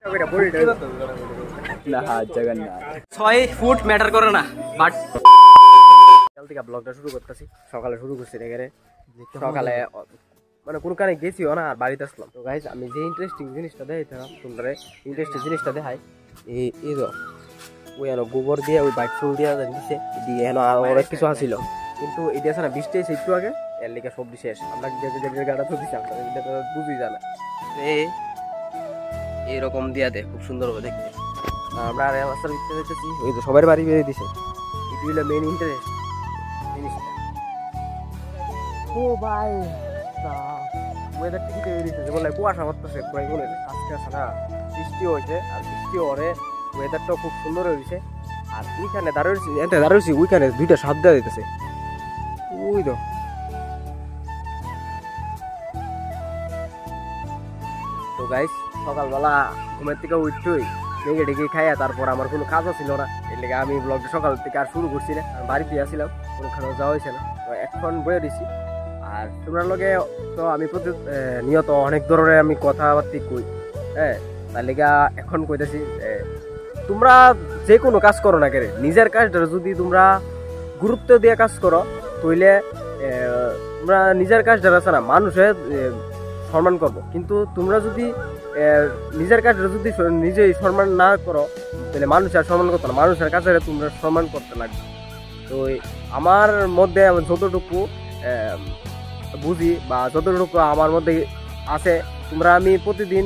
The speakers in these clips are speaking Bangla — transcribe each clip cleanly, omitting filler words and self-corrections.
6 ফুট ম্যাটার করে না, বাট কাল থেকে ব্লগটা শুরু করতেছি। সকালে শুরু করছি, দেখে সকালে মানে কোন কানে গেছিও না, আর বাড়িতে আসলাম। তো গাইস, আমি যে ইন্টারেস্টিং জিনিসটা দেখাইতাম তোমরা, ইন্টারেস্টিং জিনিসটা দেখাই। এই তো ওই গোবর দিয়ে ওই বাইক ফুল দিয়ে দিছে, দিয়ে এখানে আর অনেক কিছু আসছিল, কিন্তু এটা আছে না বৃষ্টি এসে একটু আগে, এর লেগে সবজি শেষ। আমরা গাড়া তো দিচ্ছি, আমরা বুঝি জানা এইরকম দিয়া দে, খুব সুন্দর হবে দেখতে। আমরা আর রাস্তার ভিতরে দেখতেছি, ওই তো সবার বাড়ি বেরিয়ে দিছে। এটি হলো মেইন ইন্টারেস্ট জিনিসটা। ও ভাই, ওয়েদারটা কি তৈরি হয়েছে বলে কুয়াশা পড়তেছে প্রায় মনে হয়। আজকে আছে না বৃষ্টি হয়েছে, আর বৃষ্টি হরে ওয়েদারটাও খুব সুন্দর হয়েছে। আর ওইখানে দাঁড়িয়েছি ওইখানে দুইটা সাপ দেওয়া দিতেছে, ওই তো। তো গাইস, সকালবেলা ঘুমের থেকে উঠছই মেঘে ডেকে খাইয়া, তারপর আমার কোনো কাজও ছিল না, এর লেগে আমি ব্লগটা সকাল থেকে আর শুরু করছি না। আমি বাড়িতে আসছিলাম, কোনোখানেও যাওয়া হয়েছে না। তো এখন বয়ে দিছি। আর তোমরা লগে তো আমি নিয়ত অনেক ধরনের আমি কথাবার্তা কই, হ্যাঁ। তার লেগে এখন কইতেছি, তোমরা যে কোনো কাজ করো না কেন, নিজের কাজটা যদি তোমরা গুরুত্ব দিয়ে কাজ করো, তাইলে তোমরা নিজের কাজটা আছে না মানুষের সম্মান করবো। কিন্তু তোমরা যদি নিজের কাজটা যদি নিজেই সম্মান না করো, তাহলে মানুষ আর সম্মান করতো না, মানুষের কাছে তোমরা সম্মান করতে লাগবে। তো আমার মধ্যে যতটুকু বুঝি বা যতটুকু আমার মধ্যে আছে, তোমরা আমি প্রতিদিন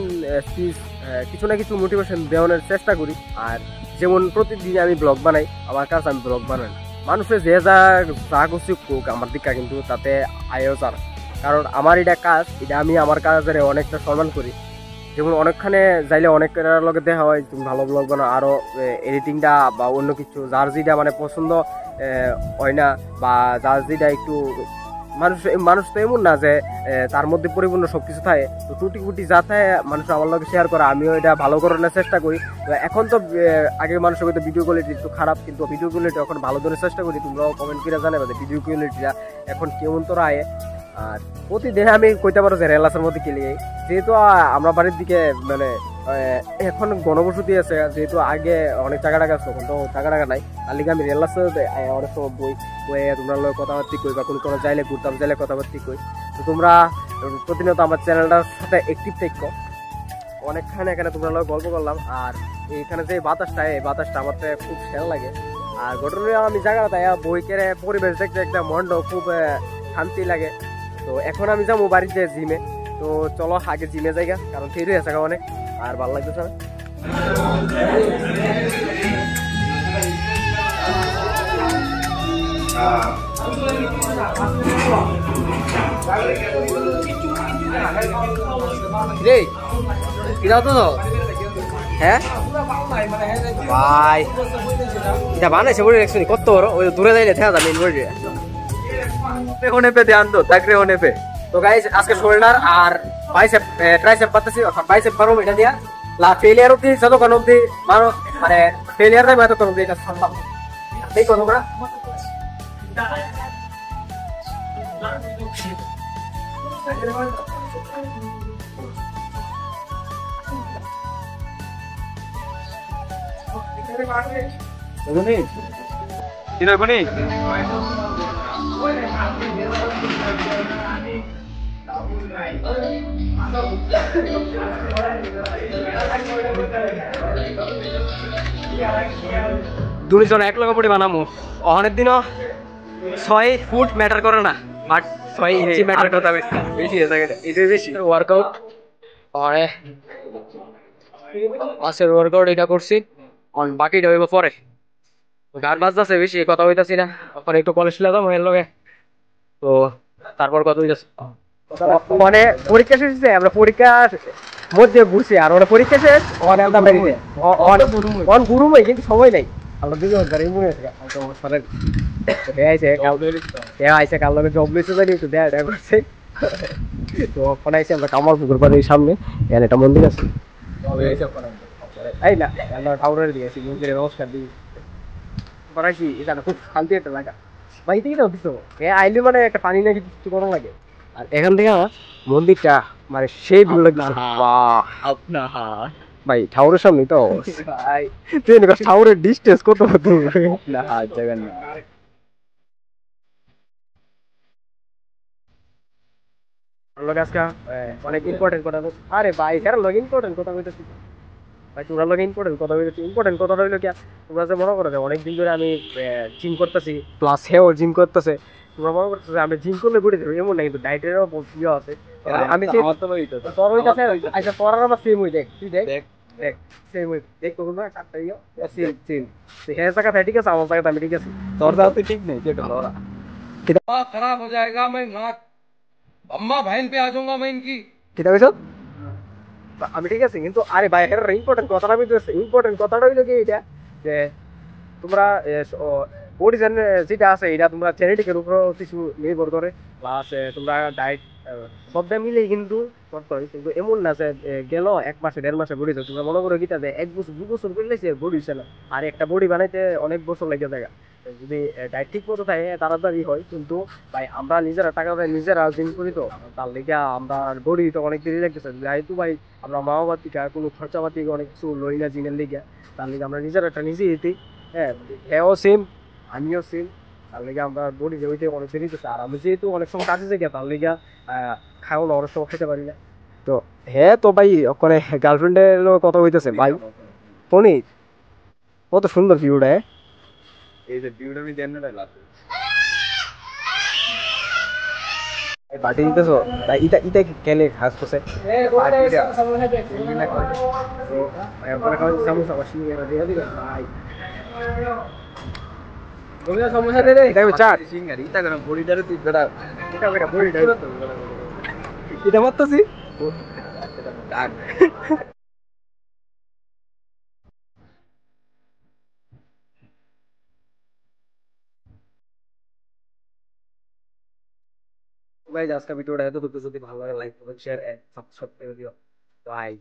কিছু না কিছু মোটিভেশন দেওয়ানোর চেষ্টা করি। আর যেমন প্রতিদিন আমি ব্লগ বানাই, আমার কাজ আমি ব্লগ বানাই, মানুষের যে যা কিছু কোক আমার দিকা, কিন্তু তাতে আয়ও চার। কারণ আমার এটা কাজ, এটা আমি আমার কাজের অনেকটা সম্মান করি। যেমন অনেকখানে যাইলে অনেকের লগে দেখা হয় তুমি ভালো ব্লগ বানাও, আরও এডিটিংটা বা অন্য কিছু যার যেটা মানে পছন্দ হয় না, বা যার যেটা একটু মানুষ তো এমন না যে তার মধ্যে পরিপূর্ণ সবকিছু থাকে। তো টুটি ফুটি যা থাকে মানুষ আমার লগে শেয়ার করে, আমিও এটা ভালো করার চেষ্টা করি। তো এখন তো আগে মানুষের হয়তো ভিডিও কোয়ালিটি একটু খারাপ, কিন্তু ভিডিও কোয়ালিটি এখন ভালো ধরার চেষ্টা করি। তোমরাও কমেন্ট করে জানাবে যে ভিডিও কোয়ালিটিটা এখন কেমন তোরা আয়। আর প্রতিদিন আমি কইতে পারো যে রেলাসের মধ্যে খেলি, যেহেতু আমরা বাড়ির দিকে মানে এখন গণবসতি আছে, যেহেতু আগে অনেক টাকা টাকা আছে, তখন তো টাকা নাই। তার লিগে আমি রেলাসে অনেক সময় বই তোমরা লোক কথাবার্তি কই, বা কোনো চাইলে ঘুরতাম চাইলে কথাবার্তি কই। তো তোমরা প্রতিনিয়ত আমার চ্যানেলটার সাথে অ্যাক্টিভ থাকো। অনেকখানে এখানে তোমরা লোক গল্প করলাম। আর এইখানে যে বাতাসটা, এই বাতাসটা আমার খুব খেয়াল লাগে। আর ঘটনা আমি জায়গাটা বই কেড়ে পরিবেশ দেখতে একটা মনটাও খুব শান্তি লাগে। তো এখন আমি যাবো বাড়িতে জিমে। তো চলো আগে জিমে যাইগা, কারণ ফের হয়ে থাকা অনেক আর ভালো লাগতেছে না। হ্যাঁ ভাই, এটা বানাইছে বলে দেখছি কত বড়, ওই দূরে যাইলে দেখা যাবে ধ্যান দো তাকরে হনে পে। তো গাইস, আজকে শোল্ডার আর বাইসেপ ট্রাইসেপ করতেছি। বাইসেপ পারো এটা দিয়া ফেলিয়ার অব্দি, যতক্ষণ অব্দি মানে ফেলিয়ার দেয় ততক্ষণ অব্দি এটা সম্ভব। এই কথা বলা দুজন এক লগে পড়ে বানামো। অনেক দিনও 6 ফুট ম্যাটার করে না, বাট 6 ইঞ্চি ম্যাটার করতে বেশি এটাই বেশি ওয়ার্কআউট। অনেক মাসের ওয়ার্কআউট এটা করছি, বাকিটা হইব পরে। গান বাজতেছে বেশি, কথা হইতাছি না। এখন একটু কলেজ লাগাম এর লগে, তো তারপর কথা হইতাছে। মানে পরীক্ষা শেষ হয়েছে, আমরা পরীক্ষার মধ্যে ঘুরছি। আর ওরা পরীক্ষা শেষ গুরুময়, কিন্তু সময় নেই। আমরা দুজন গাড়ি মনে আছে কাল লগে জব লইছে জানি, একটু দেয়া করছে। তো ওখানে আইসি আমরা কামাল পুকুর বাড়ির সামনে, এখানে একটা মন্দির আছে। এই না ঠাকুরের দিকে আছি, মন্দিরে নমস্কার দিই করাইছি। এটা খুব শান্তি একটা লাগা বাড়ি থেকে দিত আইলে, মানে একটা পানি নাকি কিছু করা লাগে। আর এখান থেকে মন্দিরটা মানে সেই ভালো লাগছে। ভাই ঠাউরের সামনে তো ভাই তুই এনেকা ঠাউরের ডিস্টেন্স কত দূর না জায়গা না লোক আজকে অনেক ইম্পর্টেন্ট কথা আরে ভাই এর লগ ইম্পর্টেন্ট কথা কইতেছি ভাই তোমরা লগ ইম্পর্টেন্ট কথা কইতেছি ইম্পর্টেন্ট কথা হইলো কি তোমরা যে মনে করো যে অনেক দিন ধরে আমি জিম করতেছি প্লাস হেও জিম করতেছে তোমরা মনে করতেছো যে আমি জিম করলে ঘুরে দেবো এমন না কিন্তু ডায়েটেরও ইয়ে আছে আমি আমার তো হইতো তোর ওইটাছে আচ্ছা তোর আর আমার সেম হই দেখ তুই দেখ দেখ দেখ সেম হই দেখ তোর না কাটটা ইয়ে সেম সেম হ্যাঁ জায়গাটা ঠিক আছে আমার জায়গাটা আমি ঠিক আছে তোর দাও তো ঠিক নেই যেটা লড়া खराब हो जाएगा मैं नाक अम्मा बहन पे आ जाऊंगा मैं इनकी কিটা কইছো আমি ঠিক আছে কিন্তু আরে ভাই এর ইম্পর্টেন্ট কথাটা আমি ইম্পর্টেন্ট কথাটা হইলো কি এটা যে তোমরা বডি যেটা আছে এটা তোমরা জেনেটিকের উপর কিছু নির্ভর করে প্লাস তোমরা ডায়েট সবটা মিলেই কিন্তু করতে হয় কিন্তু এমন না যে গেল 1 মাসে 1.5 মাসে বডি তোমরা মনে করো কিটা যে 1 বছর 2 বছর করলে সে বডি হচ্ছে না আর একটা বডি বানাইতে অনেক বছর লেগে যায় যদি ডায়েট ঠিক মতো থাকে তাড়াতাড়ি হয় কিন্তু ভাই আমরা নিজেরা টাকা দেয় নিজেরা জিম করি তো তার লেগে আমরা বডি তো অনেক দেরি লাগতেছে যেহেতু ভাই আমরা মা বাবার থেকে কোনো খরচাপাতি অনেক কিছু লই না জিনের লেগে তার লেগে আমরা নিজেরা একটা নিজেই দিই হ্যাঁ হ্যাঁ সেম আমিও সেম তার লেগে আমরা বডি যে ওইটা অনেক দেরি করছে আর আমি যেহেতু অনেক সময় কাজে যাই তার লেগে খাওয়া না অনেক সময় খেতে পারি না তো হ্যাঁ তো ভাই ওখানে গার্লফ্রেন্ডের কথা হইতেছে ভাই ফোনই কত সুন্দর ভিউটা এই যে ভিউটা আমি দেন না লাস্ট বাটি দিতেছো তাই ইটা ইটা কেলে খাস করছে সমস্যা দে এটা চাট সিঙ্গার ইটা করে বডিটারে তুই বেটা এটা মারতেছি ডাক ভাই আজকে ভিডিওটা এত যদি ভালো লাগে লাইক করবেন শেয়ার এন্ড সাবস্ক্রাইব করে দিও বাই